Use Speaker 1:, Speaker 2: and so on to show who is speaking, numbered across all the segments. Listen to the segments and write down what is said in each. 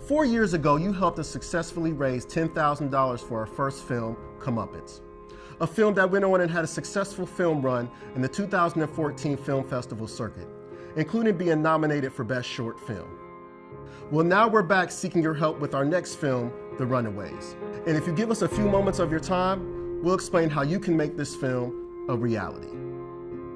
Speaker 1: 4 years ago, you helped us successfully raise $10,000 for our first film, Comeuppance, a film that went on and had a successful film run in the 2014 Film Festival circuit, including being nominated for Best Short Film. Well, now we're back seeking your help with our next film, The Runaways. And if you give us a few moments of your time, we'll explain how you can make this film a reality.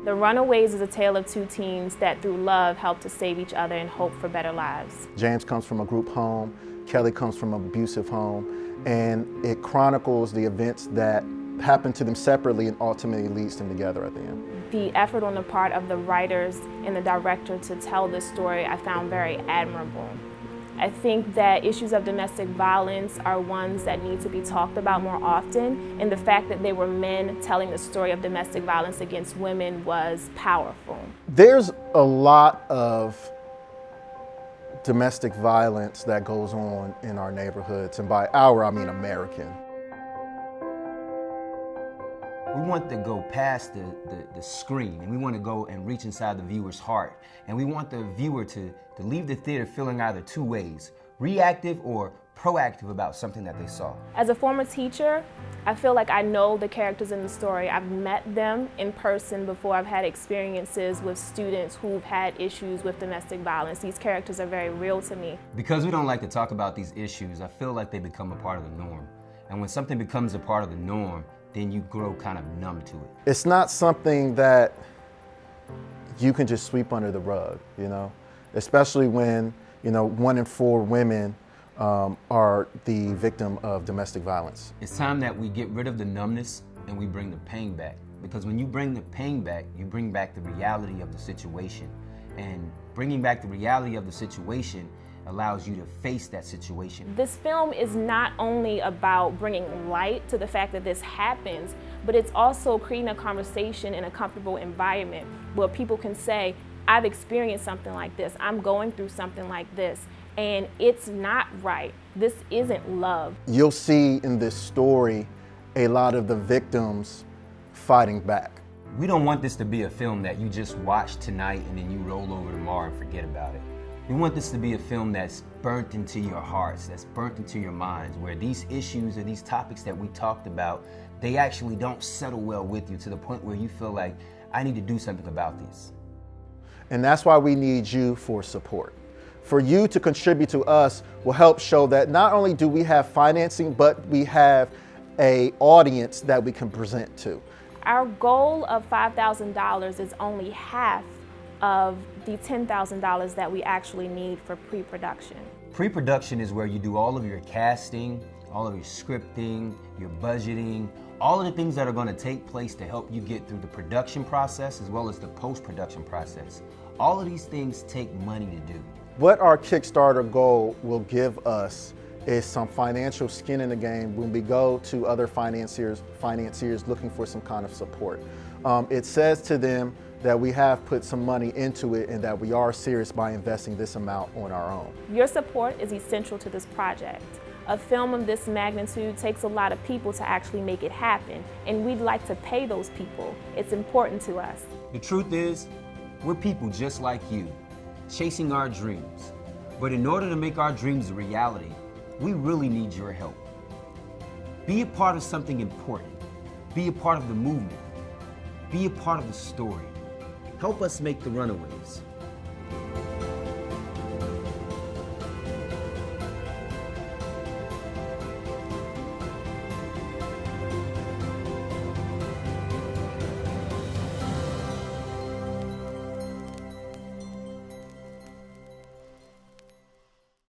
Speaker 2: The Runaways is a tale of two teens that through love help to save each other and hope for better lives.
Speaker 3: James comes from a group home, Kelly comes from an abusive home, and it chronicles the events that happen to them separately and ultimately leads them together at the end.
Speaker 2: The effort on the part of the writers and the director to tell this story I found very admirable. I think that issues of domestic violence are ones that need to be talked about more often, and the fact that they were men telling the story of domestic violence against women was powerful.
Speaker 3: There's a lot of domestic violence that goes on in our neighborhoods, and by our, I mean American.
Speaker 4: We want to go past the screen, and we want to go and reach inside the viewer's heart. And we want the viewer to leave the theater feeling either two ways, reactive or proactive about something that they saw.
Speaker 2: As a former teacher, I feel like I know the characters in the story. I've met them in person before. I've had experiences with students who've had issues with domestic violence. These characters are very real to me.
Speaker 4: Because we don't like to talk about these issues, I feel like they become a part of the norm. And when something becomes a part of the norm, then you grow kind of numb to it.
Speaker 3: It's not something that you can just sweep under the rug, you know? Especially when, 1 in 4 women are the victim of domestic violence.
Speaker 4: It's time that we get rid of the numbness and we bring the pain back. Because when you bring the pain back, you bring back the reality of the situation. And bringing back the reality of the situation allows you to face that situation.
Speaker 2: This film is not only about bringing light to the fact that this happens, but it's also creating a conversation in a comfortable environment where people can say, I've experienced something like this, I'm going through something like this, and it's not right. This isn't love.
Speaker 3: You'll see in this story a lot of the victims fighting back.
Speaker 4: We don't want this to be a film that you just watch tonight and then you roll over tomorrow and forget about it. We want this to be a film that's burnt into your hearts, that's burnt into your minds, where these issues or these topics that we talked about, they actually don't settle well with you to the point where you feel like, I need to do something about this.
Speaker 3: And that's why we need you for support. For you to contribute to us will help show that not only do we have financing, but we have an audience that we can present to.
Speaker 2: Our goal of $5,000 is only half of the $10,000 that we actually need for pre-production.
Speaker 4: Pre-production is where you do all of your casting, all of your scripting, your budgeting, all of the things that are going to take place to help you get through the production process as well as the post-production process. All of these things take money to do.
Speaker 3: What our Kickstarter goal will give us is some financial skin in the game when we go to other financiers looking for some kind of support. It says to them that we have put some money into it and that we are serious by investing this amount on our own.
Speaker 2: Your support is essential to this project. A film of this magnitude takes a lot of people to actually make it happen, and we'd like to pay those people. It's important to us.
Speaker 4: The truth is, we're people just like you, chasing our dreams. But in order to make our dreams a reality, we really need your help. Be a part of something important. Be a part of the movement. Be a part of the story. Help us make The Runaways.